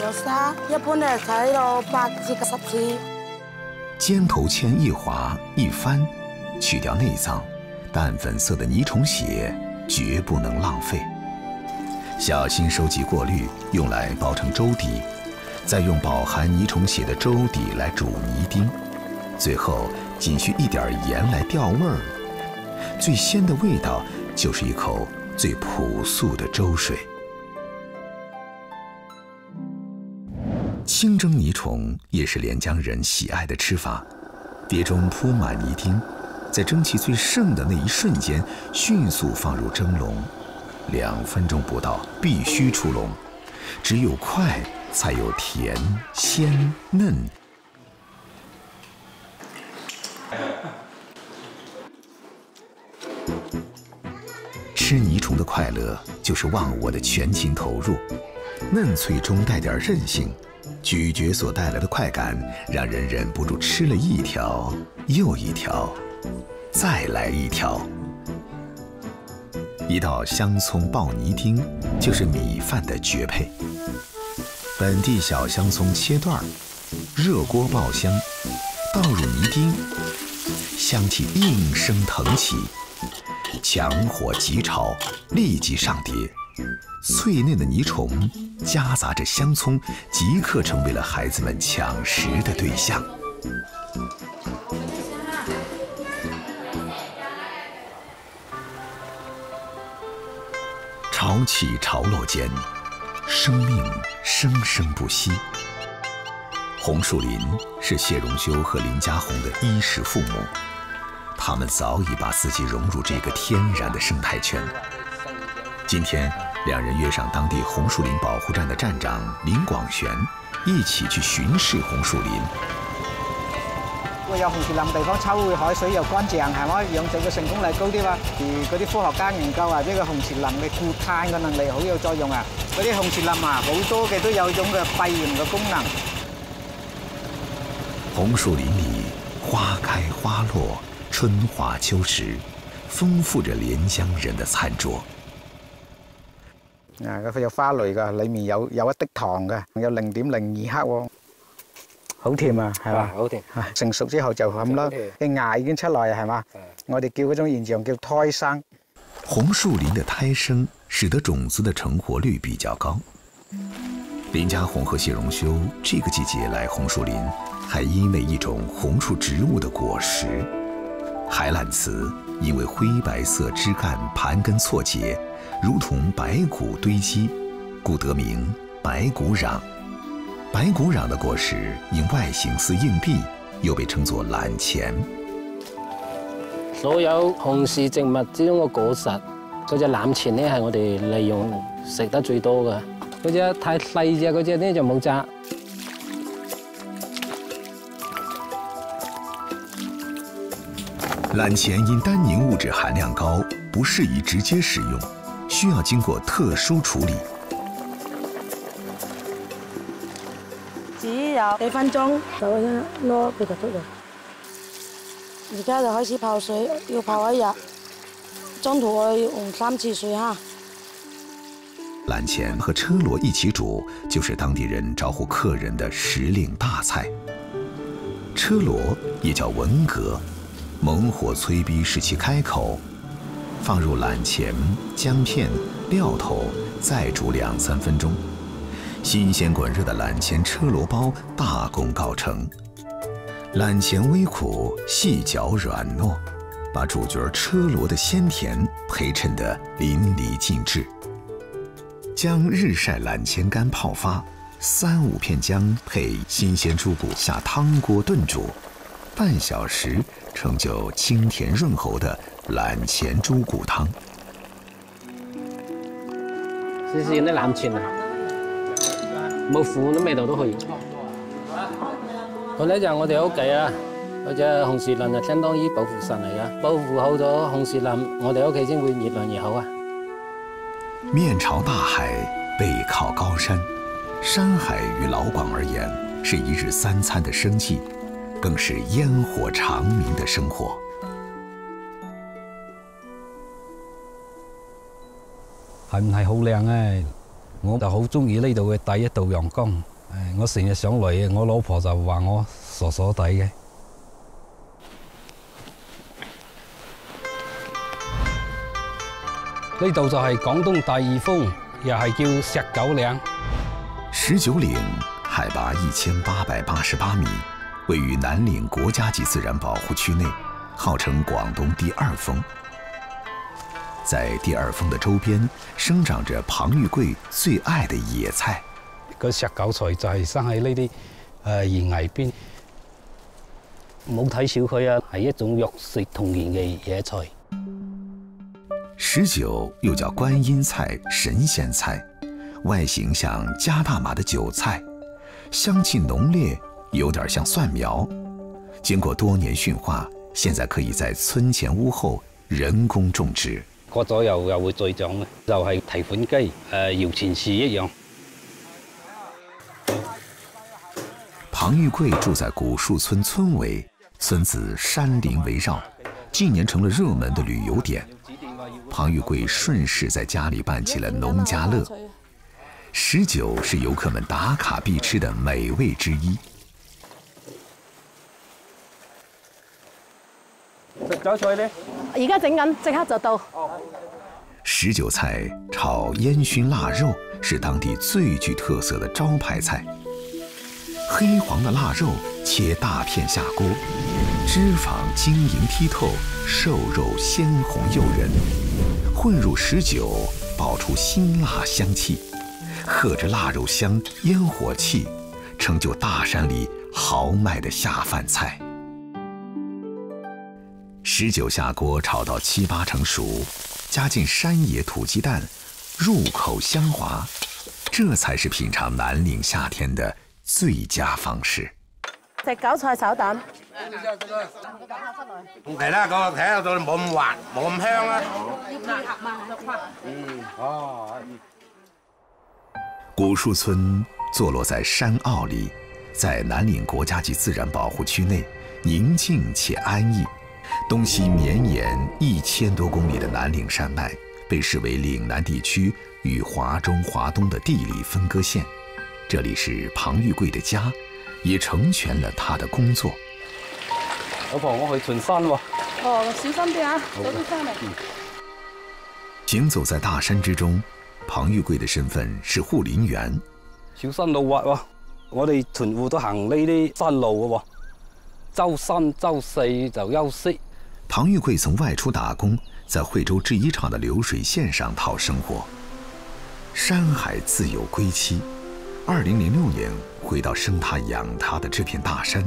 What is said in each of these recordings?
有沙，一般咧睇到8至10次。尖头钎一划一翻，去掉内脏，淡粉色的泥虫血绝不能浪费。小心收集过滤，用来包成粥底，再用饱含泥虫血的粥底来煮泥丁，最后仅需一点盐来调味儿。最鲜的味道就是一口最朴素的粥水。清蒸泥虫也是连江人喜爱的吃法，碟中铺满泥丁，在蒸汽最盛的那一瞬间，迅速放入蒸笼，2分钟不到必须出笼，只有快才有甜、鲜、嫩。吃泥虫的快乐就是忘我的全情投入，嫩脆中带点韧性。咀嚼所带来的快感，让人忍不住吃了一条又一条，再来一条。一道香葱爆泥丁就是米饭的绝配。本地小香葱切段，热锅爆香，倒入泥丁，香气应声腾起，强火急炒，立即上碟。脆嫩的泥虫夹杂着香葱，即刻成为了孩子们抢食的对象。潮起潮落间，生命生生不息。红树林是谢荣修和林家红的衣食父母，他们早已把自己融入这个天然的生态圈。今天，2人约上当地红树林保护站的站长林广玄，一起去巡視紅樹林。有紅樹林地方抽會海水又乾淨，係咪？養殖嘅成功率高啲嘛？而嗰啲科學家研究話，呢個紅樹林嘅固碳嘅能力好有作用啊！嗰啲紅樹林啊，好多嘅都有種嘅肺炎嘅功能。紅樹林裡花開花落，春華秋實，豐富着連江人的餐桌。佢有花蕾㗎，裡面有一滴糖嘅，有0.02克喎，好甜啊，係嘛？好甜。成熟之後就咁啦，啲芽已經出來係嘛？我哋叫嗰種現象叫胎生。紅樹林的胎生使得種子的成活率比較高。林家紅和謝榮修這個季節來紅樹林，還因為一種紅樹植物的果實海欖雌，因為灰白色枝幹盤根錯節，如同白骨堆積，故得名白骨壤。白骨壤的果實因外形似硬幣，又被稱作欖錢。所有紅樹植物之中嘅果實，嗰隻欖錢咧係我哋利用食得最多嘅。嗰隻太細隻嗰隻咧就冇渣。欖錢因單寧物質含量高，不適宜直接食用，需要經過特殊處理。只有幾分鐘就攞佢就出嚟。而家就開始泡水，要泡1日，中途我要用3次水哈。欖錢和車螺一起煮，就是當地人招呼客人的時令大菜。車螺也叫文蛤，猛火催逼使其開口，放入欖錢、薑片、料頭，再煮2-3分鐘。新鮮滾熱的欖錢車螺包大功告成。欖錢微苦，細嚼軟糯，把主角車螺的鮮甜陪襯得淋漓盡致。將日曬欖錢乾泡發，3-5片薑配新鮮豬骨下湯鍋燉煮，半小時成就清甜潤喉的欖錢豬骨湯。試試啲欖錢啊，冇苦啲味道都可以。好咧，就係我哋屋企啊，嗰隻紅樹林就相當於保護神嚟噶，保護好咗紅樹林，我哋屋企先會越來越好啊。面朝大海，背靠高山，山海於老廣而言是一日3餐的生計，更是煙火長明的生活。係唔係好靚咧？我就好中意呢度嘅第一道陽光。我成日上嚟，我老婆就話我傻傻地嘅。呢度就係廣東第二峰，又係叫石九嶺。石九嶺海拔1888米，位于南岭国家级自然保护区内，号称广东第二峰。在第二峰的周边，生長着龐玉貴最愛的野菜。個石韭菜就係生喺呢啲懸崖邊，冇睇小佢啊，係一種肉食同源嘅野菜。石韭又叫觀音菜、神仙菜，外形像加大碼的韭菜，香氣濃烈，有點像蒜苗。經過多年馴化，現在可以在村前屋後人工種植。過咗又會再長嘅，就係提款機、搖錢樹一樣。龐玉貴住在古樹村村尾，村子山林圍繞，近年成了熱門的旅遊點。龐玉貴順勢在家裡辦起了農家樂。石韭是遊客們打卡必吃的美味之一。食韭菜呢？而家整緊，即刻就到。石韭菜炒煙燻臘肉是當地最具特色的招牌菜。黑黃的臘肉切大片下鍋，脂肪晶瑩剔透，瘦肉鮮紅誘人，混入石韭，爆出辛辣香氣，和着臘肉香、煙火氣，成就大山裡豪邁的下飯菜。石韭下鍋炒到7、8成熟，加進山野土雞蛋，入口香滑，這才是品嘗南嶺夏天的最佳方式。隻韭菜炒蛋。同其他個睇下到冇咁滑，冇咁香啊。古樹村坐落在山坳裡，在南嶺國家級自然保護區內，寧靜且安逸。東西綿延1000多公里的南嶺山脈，被視為嶺南地區與華中、華東的地理分割線。這裡是龐玉貴的家，也成全了他的工作。老婆，我去巡山喎。哦，小心啲啊，早啲翻嚟。行走在大山之中，龐玉貴的身份是護林員。小山路滑喎，我哋屯戶都行呢啲山路嘅喎。周3、周4就休息。龐玉貴曾外出打工，在惠州製衣廠的流水線上討生活。山海自有歸期。2006年回到生他養他的這片大山，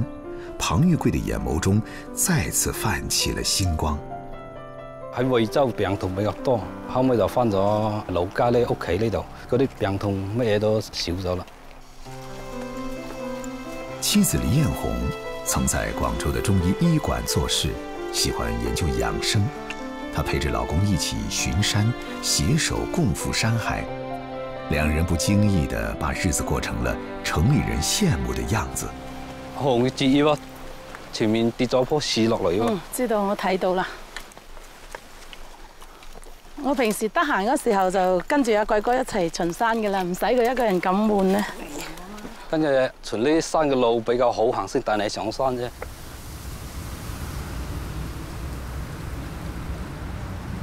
龐玉貴的眼眸中再次泛起了星光。喺惠州病痛比較多，後尾就翻咗老家呢屋企呢度，嗰啲病痛乜嘢都少咗啦。妻子黎艷紅曾在廣州的中醫醫館做事，喜歡研究養生。她陪着老公一起巡山，攜手共赴山海。兩人不經意地把日子過成了城裏人羨慕的樣子。紅葉結葉啊，前面跌咗棵樹落嚟喎。知道，我睇到啦。我平時得閒嗰時候就跟住阿貴哥一齊巡山嘅啦，唔使佢一個人咁悶咧。跟住巡呢啲山嘅路比較好行，先帶你上山啫。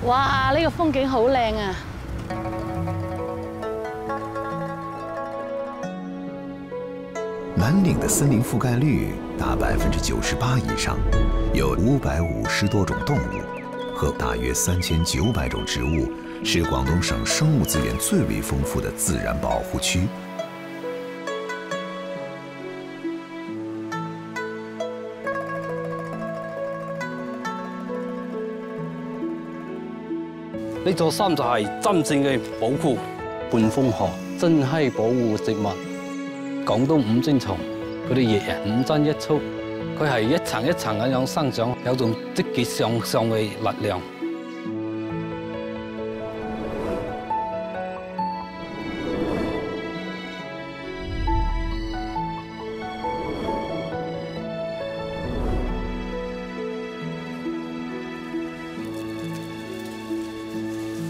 哇！呢個風景好靚啊！南嶺的森林覆蓋率達98%以上，有550多種動物和大約3900種植物，是廣東省生物資源最為豐富的自然保護區。呢座山就係真正嘅寶庫，半風河珍稀保護植物。廣東五精蟲，佢哋亦係5針1束，佢係一層一層咁樣生長，有種積極向上嘅力量。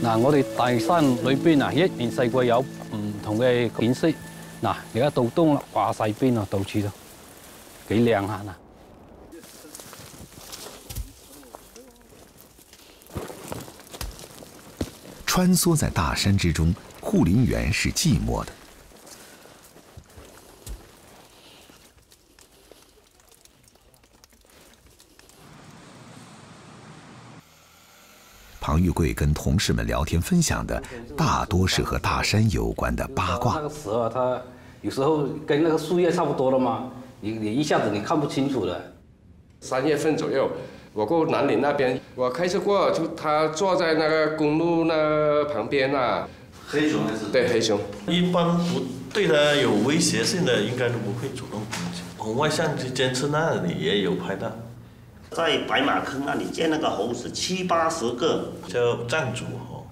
嗱，我哋大山裏邊啊，一年四季有唔同嘅景色。嗱，而家到冬啦，掛晒邊啊，到處都幾靚下嗱。穿梭在大山之中，护林员是寂寞的。庞玉贵跟同事们聊天分享的，大多是和大山有关的八卦。那个时候，它有时候跟那个树叶差不多了嘛，你一下子你看不清楚了。3月份左右，我过南岭那边，我开车过，就他坐在那个公路那旁边啊。黑熊还是？对，黑熊。一般不对它有威胁性的，应该都不会主动攻击。红外相机监测那里也有拍到。 在白马坑那里见那个猴子70、80个，叫藏族猴。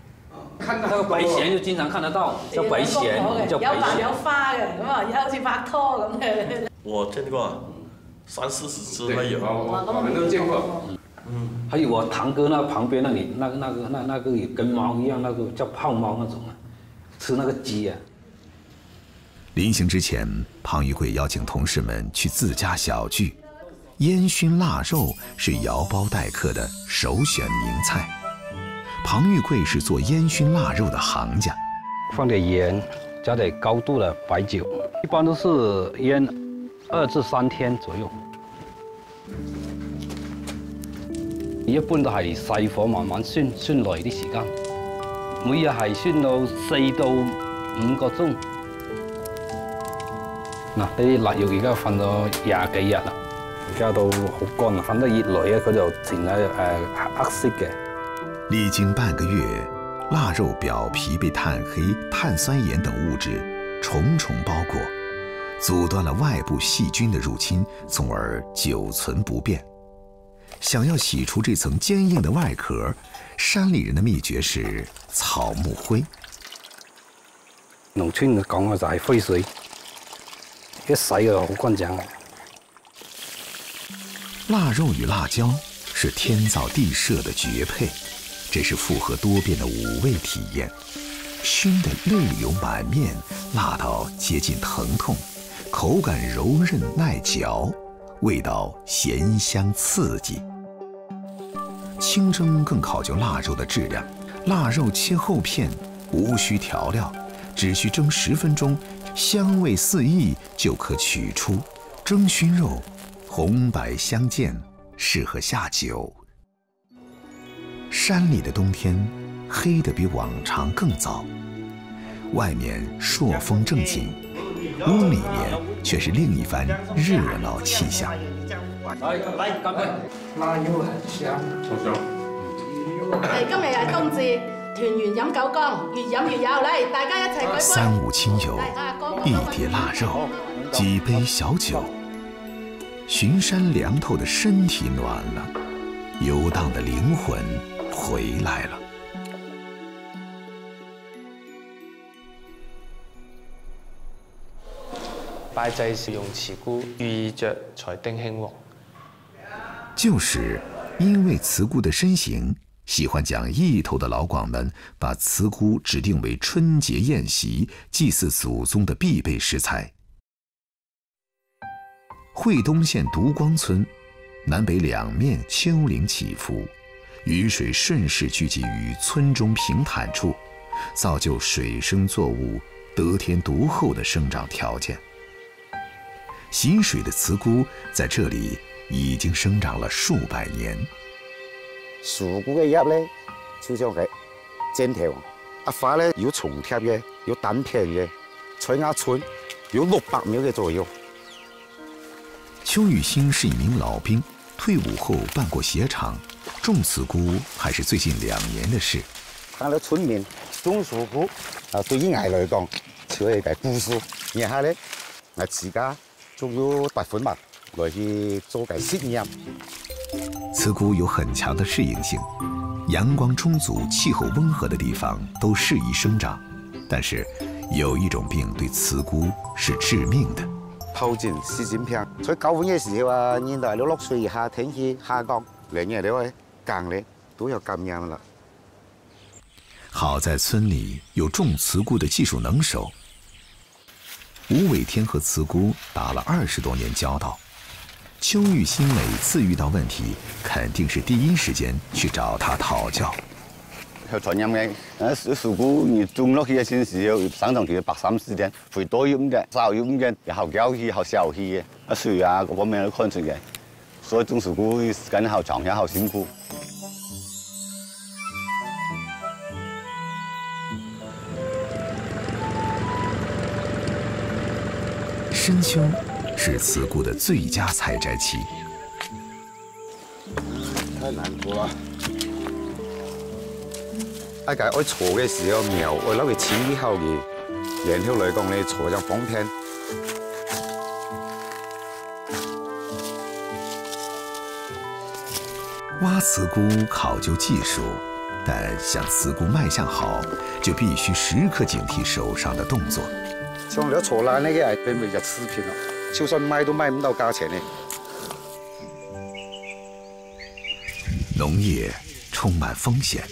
看到那个白鹇就經常看得到，叫白鹇，叫白鹇。有花嘅，咁啊，好似拍拖咁嘅。我見過，30、40隻都有。我們都見過。還有我堂哥那旁邊那裡那個也跟貓一樣，那個叫胖貓那種啊，吃那個雞啊。臨行之前，庞玉貴邀請同事們去自家小聚。 煙燻臘肉是搖包待客的首選名菜。龐玉貴是做煙燻臘肉的行家，放點鹽，加點高度的白酒，一般都是醃2至3天左右。一般都係細火慢慢燻，燻耐啲時間，每日係燻到4到5個鐘。嗱，呢啲臘肉而家瞓咗20幾日啦。 而家都好乾啊，瞓得越耐啊，佢就呈黑色嘅。歷經半個月，臘肉表皮被碳黑、碳酸鹽等物質重重包裹，阻斷了外部細菌的入侵，從而久存不變。想要洗除這層堅硬的外殼，山里人的秘訣是草木灰。農村講嘅就係灰水，一洗就好乾淨。 臘肉與辣椒是天造地設的絕配，這是複合多變的5味體驗，燻得淚流滿面，辣到接近疼痛，口感柔韌耐嚼，味道鹹香刺激。清蒸更考究臘肉的質量，臘肉切厚片，無需調料，只需蒸10分鐘，香味四溢就可取出。蒸燻肉。 紅白相間，適合下酒。山裡的冬天，黑得比往常更早。外面朔風正緊，屋裡面卻是另一番熱鬧氣象。係今日係冬至，團圓飲九江，越飲越有。嚟，大家一齊舉杯。3五親友，一碟臘肉，幾杯小酒。 巡山涼透的身體暖了，遊蕩的靈魂回來了。拜祭是用慈菇，寓意着財丁興旺。就是因為慈菇的身形，喜歡講意頭的老廣們把慈菇指定為春節宴席、祭祀祖宗的必備食材。 惠東縣獨光村，南北兩面丘陵起伏，雨水順勢聚集於村中平坦處，造就水生作物得天獨厚的生長條件。習水的慈菇在這裡已經生長了數百年。樹菇嘅葉咧，就像係尖條，花咧有重貼嘅，有單片嘅，採芽寸有600秒嘅左右。 邱玉興是一名老兵，退伍後辦過鞋廠，種慈菇還是最近2年的事。睇到村面種樹菇，對於我嚟講，就係個故事。然後咧，我自家仲要撥款嘛，來去做個實驗。慈菇有很強的適應性，陽光充足、氣候溫和的地方都適宜生長。但是，有一種病對慈菇是致命的。 疱疹、濕疹病，在9月嘅時候啊，現在6歲以下天氣下降，2月了更咧都有感染了。好在村裡有種慈菇的技術能手，吴伟天和慈姑打了20多年交道，邱玉新每次遇到问題，肯定是第一時間去找他討教。有傳染嘅，事故你種落去嘅先時要生長期白3、4天，肥多啲咁嘅，少啲咁嘅，又好膠氣、好小氣嘅，水啊各方面都看出嘅，所以種事故時間好長，也好辛苦。深秋是慈姑的最佳採摘期。太難做啦！一屆愛鋤嘅時候，苗愛攞佢淺啲後嘅，然後嚟講你鋤就放平。挖慈菇考究技術，但想慈菇賣相好，就必須時刻警惕手上的動作。像你鋤爛呢嘅係俾咪就黐片咯，超市賣都賣唔到價錢呢。農業充滿風險，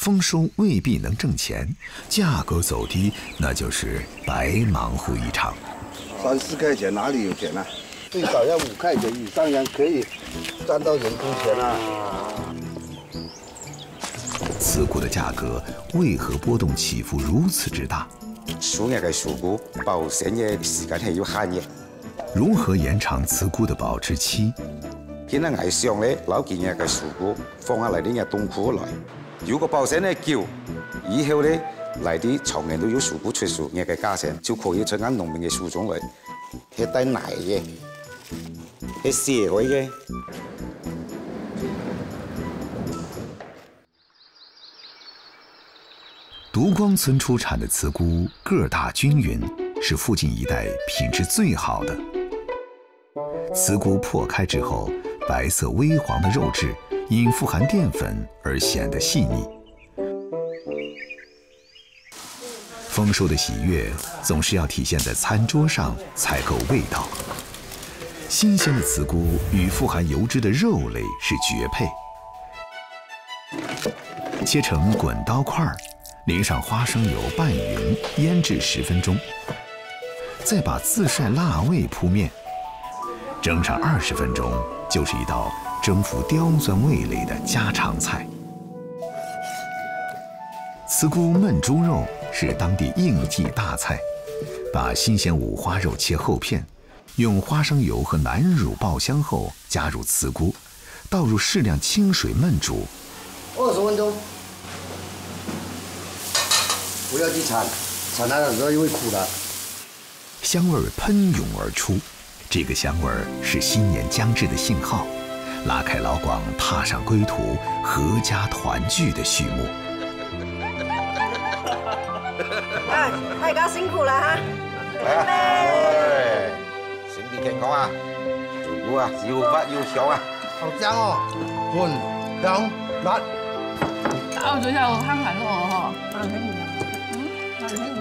豐收未必能掙錢，價格走低，那就是白忙活一場。3、4塊錢哪裡有錢啊？最少要5塊錢以上才可以賺到人工錢啊！慈菇的價格為何波動起伏如此之大？數日嘅事故保鮮嘅時間係要限嘅。如何延長慈菇的保質期？見到藝上咧攞件嘢嘅事故放下嚟啲嘢凍庫來，如果保鮮咧叫，以後咧嚟啲長年都有事故出事嘢嘅價錢，就可以出啱農民嘅樹種嚟，係帶奶嘅，係蛇位嘅。獨光村出產的慈菇個大均勻，是附近一帶品質最好的。慈菇破開之後，白色微黃的肉質因富含澱粉而顯得細膩。豐收的喜悅總是要體現在餐桌上才夠味道。新鮮的慈菇與富含油脂的肉類是絕配。切成滾刀塊，淋上花生油拌勻，醃製10分鐘，再把自曬辣味鋪面，蒸上20分鐘，就是一道征服刁鑽味蕾的家常菜。慈菇燜豬肉是當地應季大菜，把新鮮五花肉切厚片，用花生油和南乳爆香後，加入慈菇，倒入適量清水燜煮。20分鐘。不要去鏟，鏟它的時候就會苦了。香味噴湧而出，這個香味是新年將至的信號，拉開老廣踏上歸途、闔家團聚的序幕。大家辛苦了哈！身體健康啊，做菇啊，又滑又香啊，好香哦，滾、香、辣。咬咗又香很哦，難聽唔難聽唔